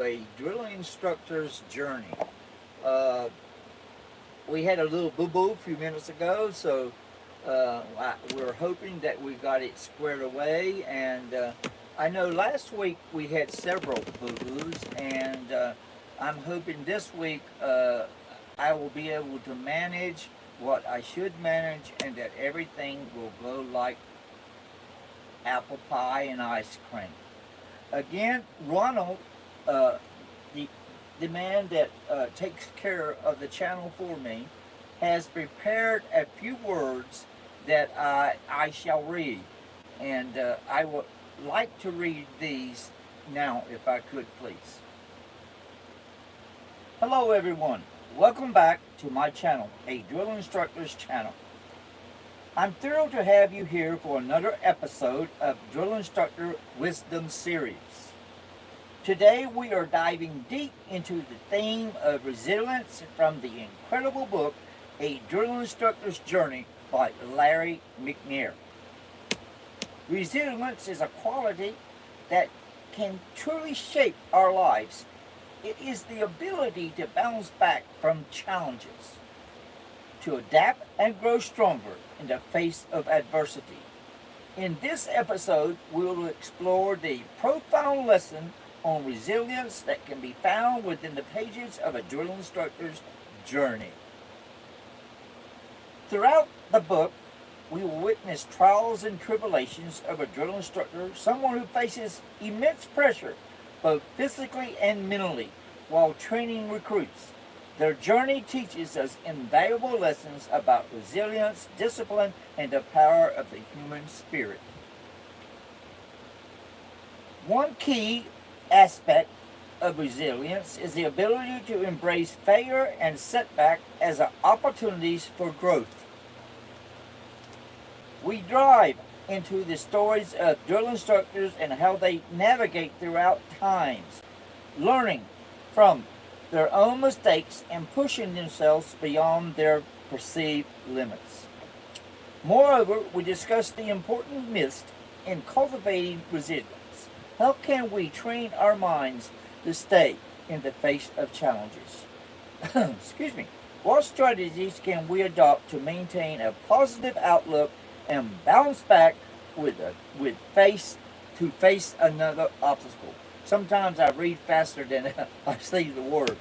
A drilling instructor's journey. Uh, we had a little boo-boo a few minutes ago, so we're hoping that we got it squared away. And I know last week we had several boo-boos, and I'm hoping this week I will be able to manage what I should manage, and that everything will go like apple pie and ice cream. Again, Ronald, uh, the, the man that takes care of the channel for me, has prepared a few words that I shall read. And I would like to read these now, if I could, please. Hello, everyone. Welcome back to my channel, a drill instructor's channel. I'm thrilled to have you here for another episode of Drill Instructor Wisdom Series. Today we are diving deep into the theme of resilience from the incredible book, A Drill Instructor's Journey by Larry McNair. Resilience is a quality that can truly shape our lives. It is the ability to bounce back from challenges, to adapt and grow stronger in the face of adversity. In this episode, we will explore the profound lesson on resilience that can be found within the pages of a drill instructor's journey. Throughout the book, we will witness trials and tribulations of a drill instructor, someone who faces immense pressure, both physically and mentally, while training recruits. Their journey teaches us invaluable lessons about resilience, discipline, and the power of the human spirit. One key aspect of resilience is the ability to embrace failure and setback as opportunities for growth. We dive into the stories of drill instructors and how they navigate throughout times, learning from their own mistakes and pushing themselves beyond their perceived limits. Moreover, we discuss the important myths in cultivating resilience. How can we train our minds to stay in the face of challenges? Excuse me. What strategies can we adopt to maintain a positive outlook and bounce back with face another obstacle? Sometimes I read faster than I say the words.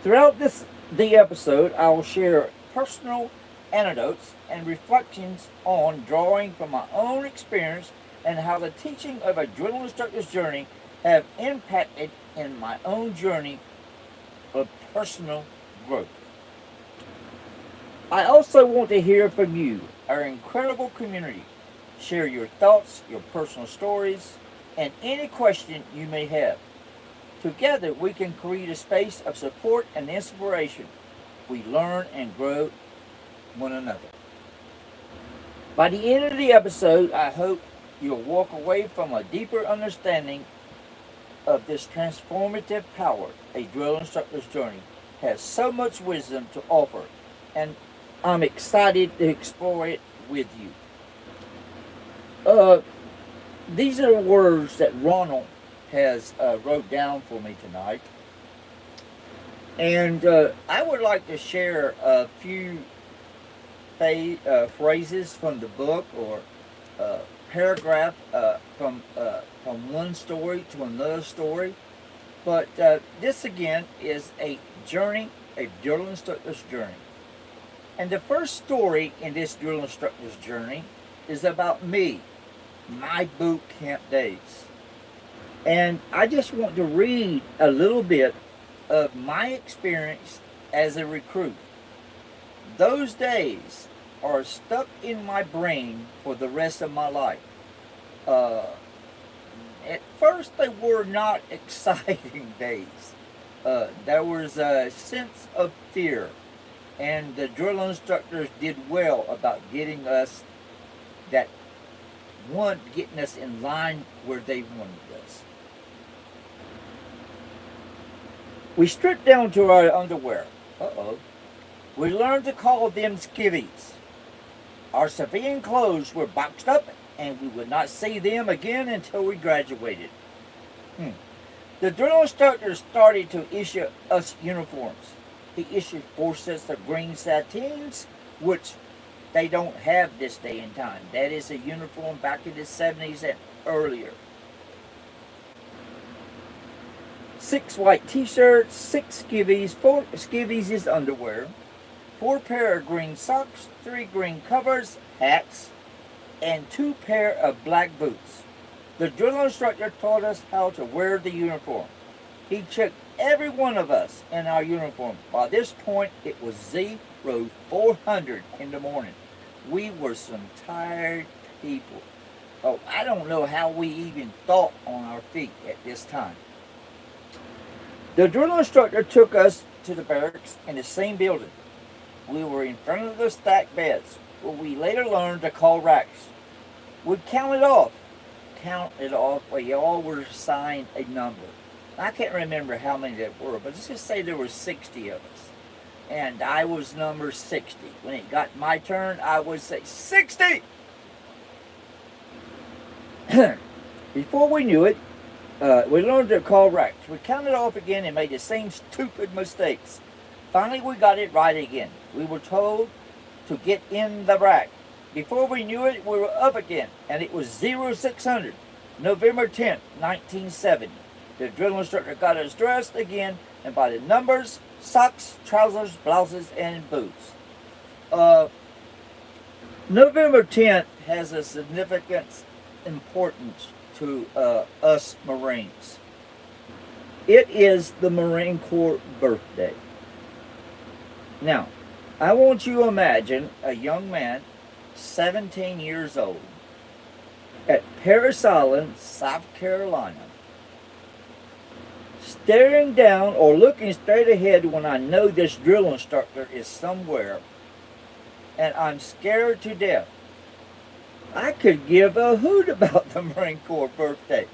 Throughout the episode, I will share personal anecdotes and reflections on drawing from my own experience and how the teaching of a drill instructor's journey have impacted in my own journey of personal growth. I also want to hear from you, our incredible community. Share your thoughts, your personal stories, and any question you may have. Together, we can create a space of support and inspiration. We learn and grow one another. By the end of the episode, I hope you'll walk away from a deeper understanding of this transformative power. A drill instructor's journey has so much wisdom to offer, and I'm excited to explore it with you. These are the words that Ronald has wrote down for me tonight. And I would like to share a few phrases from the book, or paragraph from one story to another story. But this again is a journey, a drill instructor's journey. And the first story in this drill instructor's journey is about me, my boot camp days. And I just want to read a little bit of my experience as a recruit. Those days are stuck in my brain for the rest of my life. At first, they were not exciting days. There was a sense of fear, and the drill instructors did well about getting us in line where they wanted us. We stripped down to our underwear. We learned to call them skivvies. Our civilian clothes were boxed up, and we would not see them again until we graduated. The drill instructor started to issue us uniforms. He issued 4 sets of green satins, which they don't have this day and time. That is a uniform back in the 70s and earlier. 6 white t-shirts, 6 skivvies, 4 skivvies is underwear, 4 pair of green socks, 3 green covers, hats, and 2 pair of black boots. The drill instructor taught us how to wear the uniform. He checked every one of us in our uniform. By this point, it was 0400 in the morning. We were some tired people. Oh, I don't know how we even thought on our feet at this time. The drill instructor took us to the barracks in the same building. We were in front of the stacked beds, what we later learned to call racks. We counted off. We all were assigned a number. I can't remember how many there were, but let's just say there were 60 of us. And I was number 60. When it got my turn, I would say 60! Before we knew it, we learned to call racks. We counted off again and made the same stupid mistakes. Finally, we got it right again. We were told to get in the rack. Before we knew it, we were up again, and it was 0600, November 10th, 1970. The drill instructor got us dressed again, and by the numbers, socks, trousers, blouses, and boots. November 10th has a significant importance to us Marines. It is the Marine Corps birthday. Now, I want you to imagine a young man, 17 years old, at Parris Island, South Carolina, staring down or looking straight ahead when I know this drill instructor is somewhere, and I'm scared to death. I could give a hoot about the Marine Corps birthday.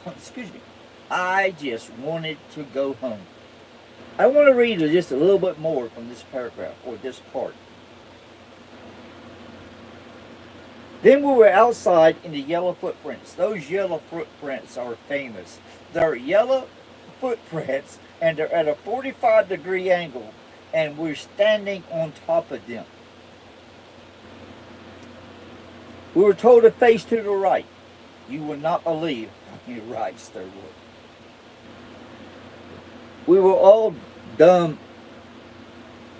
Excuse me. I just wanted to go home. I want to read just a little bit more from this paragraph, or this part. Then we were outside in the yellow footprints. Those yellow footprints are famous. They're yellow footprints, and they're at a 45-degree angle, and we're standing on top of them. We were told to face to the right. You will not believe how many rights there were. We were all dumb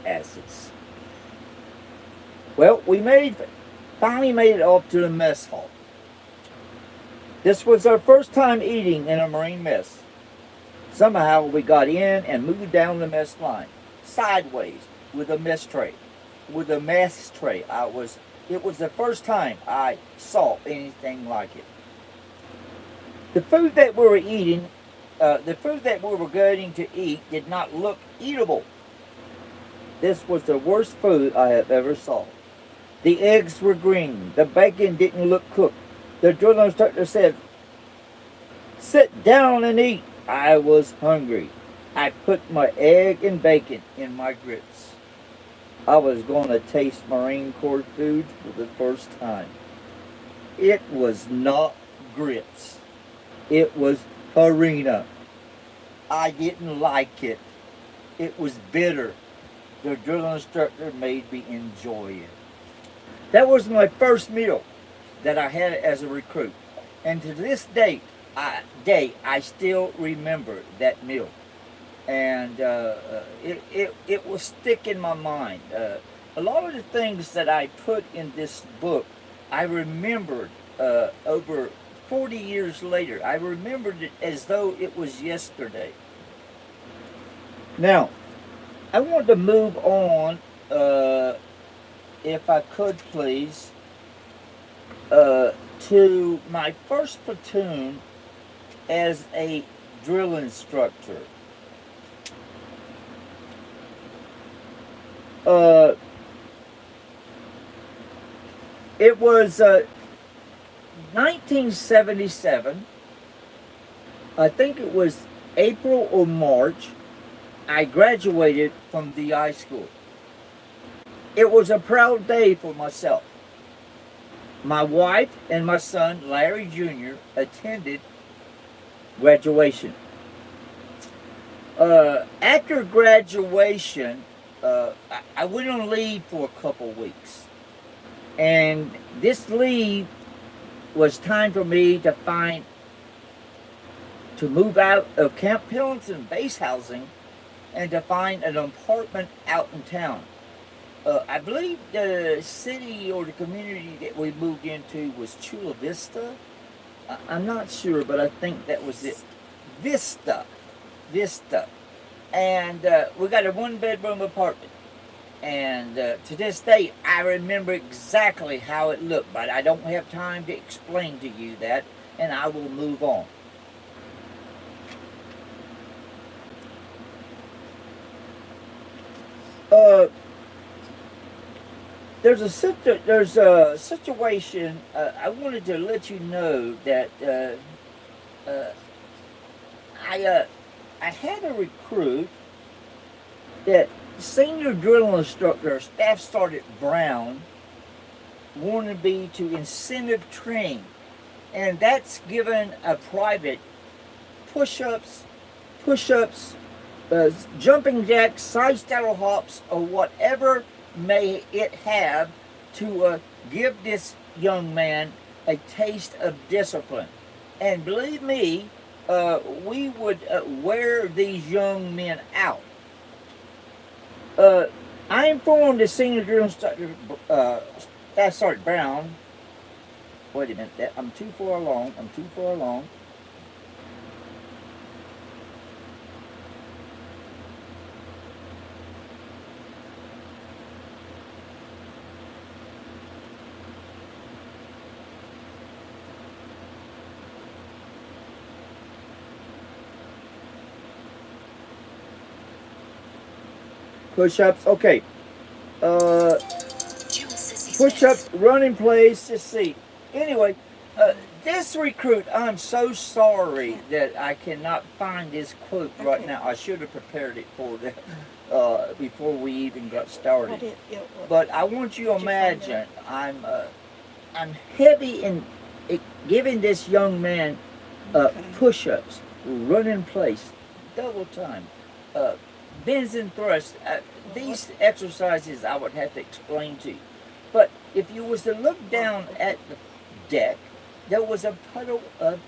asses. Well, we finally made it off to the mess hall. This was our first time eating in a Marine mess. Somehow we got in and moved down the mess line, sideways, with a mess tray. It was the first time I saw anything like it. The food that we were eating, the food that we were getting to eat did not look eatable. This was the worst food I have ever saw. The eggs were green. The bacon didn't look cooked. The drill instructor said, "Sit down and eat." I was hungry. I put my egg and bacon in my grits. I was going to taste Marine Corps food for the first time. It was not grits. It was farina. I didn't like it. It was bitter. The drill instructor made me enjoy it. That was my first meal that I had as a recruit. And to this day, I still remember that meal. And it will stick in my mind. A lot of the things that I put in this book, I remembered over 40 years later. I remembered it as though it was yesterday. Now, I want to move on, if I could please, to my first platoon as a drill instructor. It was 1977. I think it was April or March. I graduated from the high school. It was a proud day for myself. My wife and my son, Larry Jr., attended Graduation. After graduation, I went on leave for a couple weeks. And this leave was time for me to move out of Camp Pendleton base housing and to find an apartment out in town. I believe the city or the community that we moved into was Chula Vista. I'm not sure, but I think that was it. Vista. Vista. And we got a one-bedroom apartment. And to this day, I remember exactly how it looked, but I don't have time to explain to you that, and I will move on. There's a situation. I wanted to let you know that I had a recruit that senior drill instructor, Staff Sergeant Brown, wanted me to incentive train, and that's given a private push-ups, jumping jacks, side saddle hops, or whatever may it have to give this young man a taste of discipline. And believe me, we would wear these young men out. I informed the senior drill instructor, Staff Sergeant Brown. Wait a minute, I'm too far along. Push-ups, okay. Push-ups, running plays, just see. Anyway, this recruit, I'm so sorry that I cannot find this quote right now. I should have prepared it for the, before we even got started. But I want you to imagine, I'm heavy in giving this young man push-ups, run in place, double time, bends and thrusts. These exercises I would have to explain to you. But if you was to look down at the deck, there was a puddle of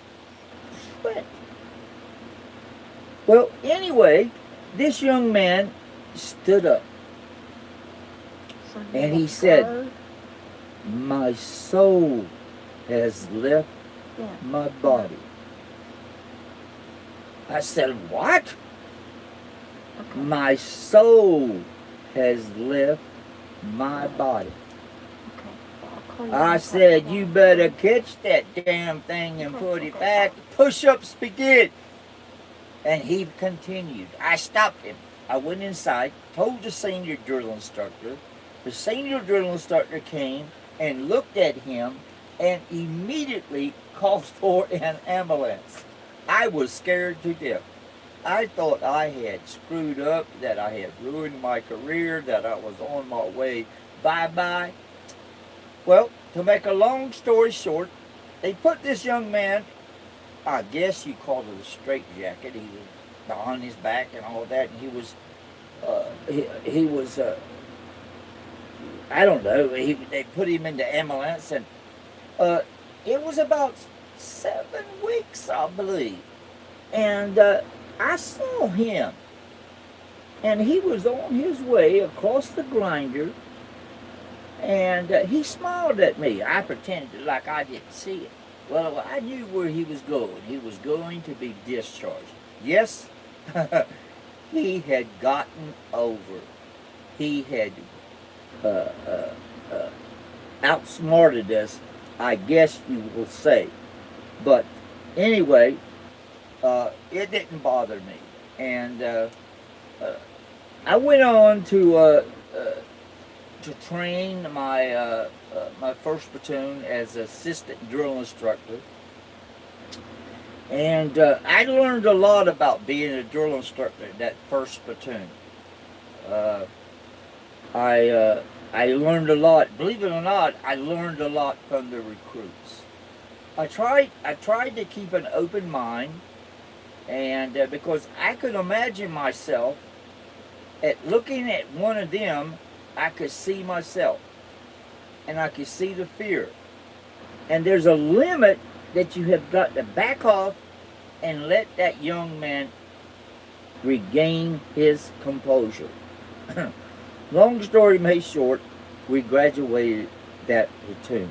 sweat. Well, anyway, this young man stood up and he said, "My soul has left my body." I said, "What?" Okay. "My soul has left my body." Okay. I said, "You better catch that damn thing and put it back. Push-ups begin." And he continued. I stopped him. I went inside, told the senior drill instructor. The senior drill instructor came and looked at him and immediately called for an ambulance. I was scared to death. I thought I had screwed up, that I had ruined my career, that I was on my way bye-bye. Well, to make a long story short, they put this young man, I guess you call it a straitjacket. He was behind his back and all that, and he was I don't know, they put him in the ambulance, and it was about 7 weeks, I believe. And I saw him, and he was on his way across the grinder, and he smiled at me. I pretended like I didn't see it. Well, I knew where he was going. He was going to be discharged. Yes, he had gotten over. He had outsmarted us, I guess you will say. But anyway, it didn't bother me, and I went on to train my my first platoon as assistant drill instructor, and I learned a lot about being a drill instructor in that first platoon. I learned a lot. Believe it or not, I learned a lot from the recruits. I tried to keep an open mind And because I could imagine myself at looking at one of them, I could see myself, and I could see the fear. And there's a limit that you have got to back off and let that young man regain his composure. Long story made short, we graduated that platoon.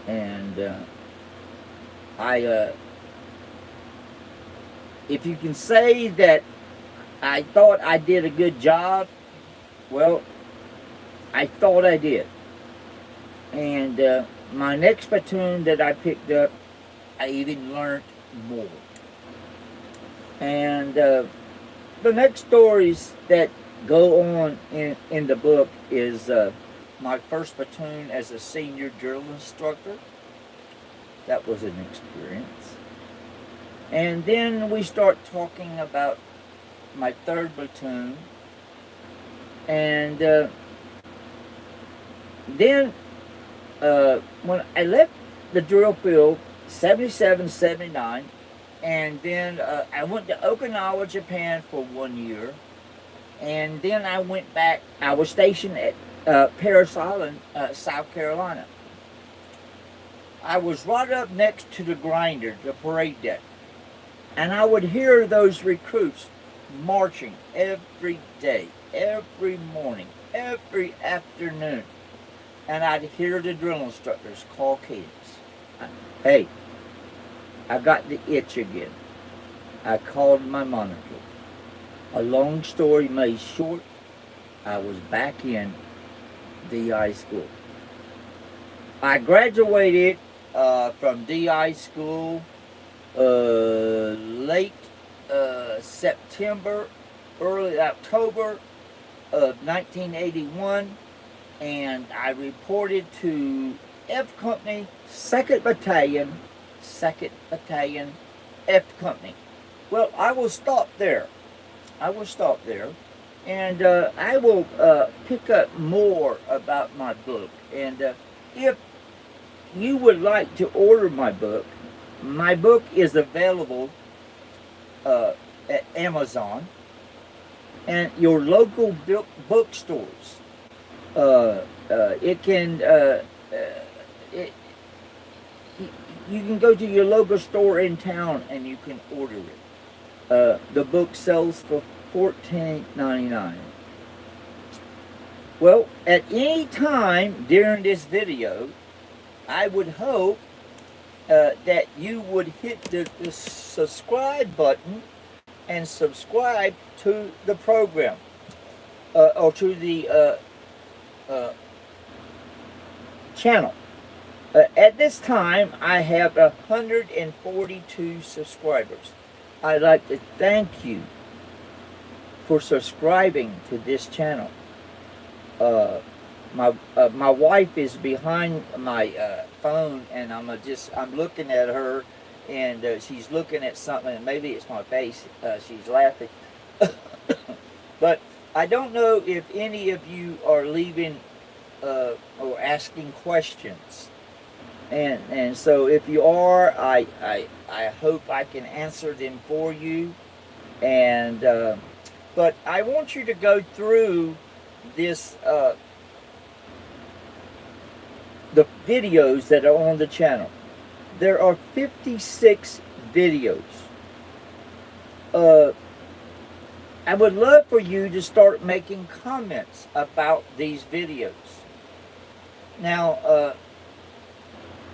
And if you can say that I thought I did a good job, well, I thought I did. And my next platoon that I picked up, I even learned more. And the next stories that go on in the book is my first platoon as a senior drill instructor. That was an experience. And then we start talking about my third platoon. And then when I left the drill field, 77, 79, and then I went to Okinawa, Japan for 1 year. And then I went back. I was stationed at Parris Island, South Carolina. I was right up next to the grinder, the parade deck. And I would hear those recruits marching every day, every morning, every afternoon. And I'd hear the drill instructors call cadence. Hey, I got the itch again. I called my monitor. A long story made short, I was back in DI school. I graduated from DI school late September, early October of 1981, and I reported to F Company, 2nd Battalion, F Company. Well, I will stop there. And I will pick up more about my book. And if you would like to order my book is available at Amazon and your local bookstores. You can go to your local store in town and you can order it. The book sells for $14.99. Well, at any time during this video, I would hope that you would hit the subscribe button and subscribe to the program or to the channel. At this time, I have 142 subscribers. I'd like to thank you for subscribing to this channel. My wife is behind my phone, and I'm looking at her, and she's looking at something, and maybe it's my face. She's laughing. But I don't know if any of you are leaving or asking questions. And so if you are, I hope I can answer them for you. And but I want you to go through this the videos that are on the channel. There are 56 videos. I would love for you to start making comments about these videos. Now,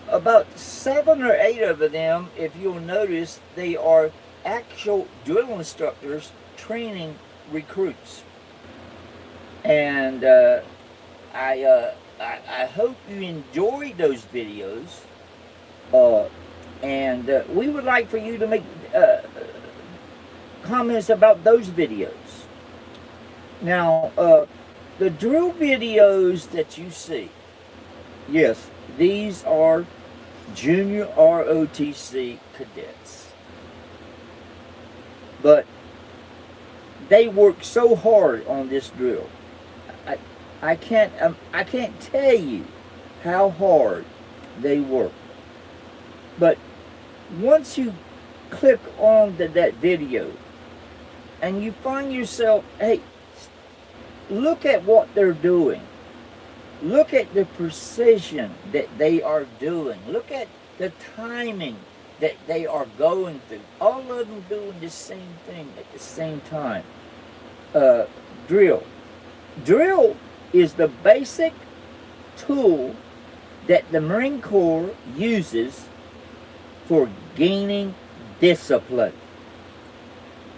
about 7 or 8 of them, if you'll notice, they are actual drill instructors training recruits. And I hope you enjoy those videos. And we would like for you to make comments about those videos. Now, the drill videos that you see, yes, these are junior ROTC cadets. But they work so hard on this drill. I can't tell you how hard they work. But once you click on that video and you find yourself, hey, look at what they're doing. Look at the precision that they are doing. Look at the timing that they are going through. All of them doing the same thing at the same time. Drill. Drill is the basic tool that the Marine Corps uses for gaining discipline.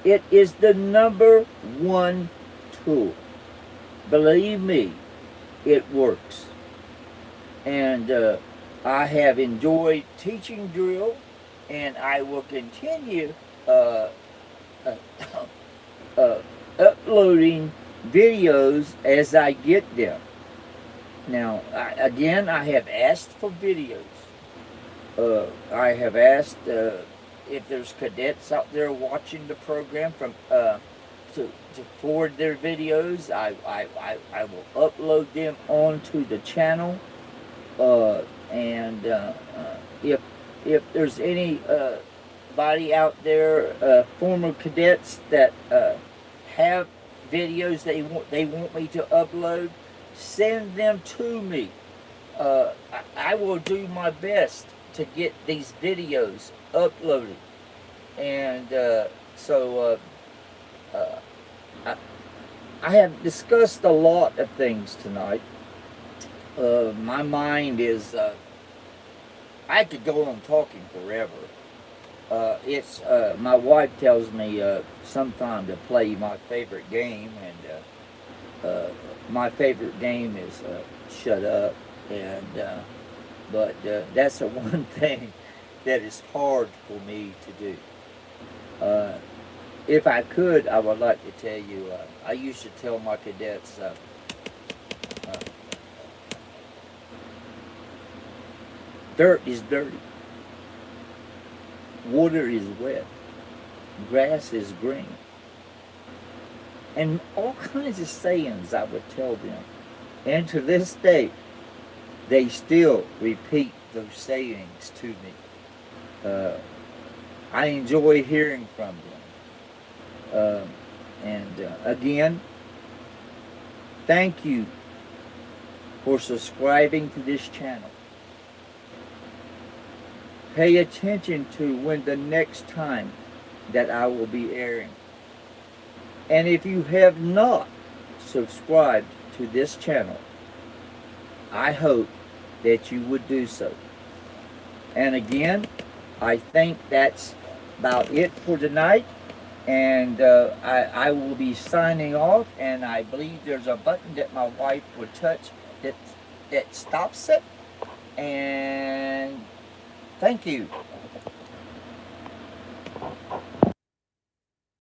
It is the number one tool. Believe me, it works. And I have enjoyed teaching drill, and I will continue uploading videos as I get them. Now, I have asked for videos. I have asked if there's cadets out there watching the program to forward their videos. I will upload them onto the channel. And if there's anybody out there, former cadets that have videos they want me to upload, send them to me. I will do my best to get these videos uploaded. And I have discussed a lot of things tonight. My mind is, I could go on talking forever. My wife tells me sometime to play my favorite game, and my favorite game is Shut Up. And but that's the one thing that is hard for me to do. If I could, I would like to tell you, I used to tell my cadets, dirt is dirty, water is wet, grass is green, and all kinds of sayings I would tell them. And to this day, they still repeat those sayings to me. I enjoy hearing from them. Again, thank you for subscribing to this channel. Pay attention to when the next time that I will be airing. And if you have not subscribed to this channel, I hope that you would do so. And again, I think that's about it for tonight. And I will be signing off, and I believe there's a button that my wife would touch that stops it. And thank you.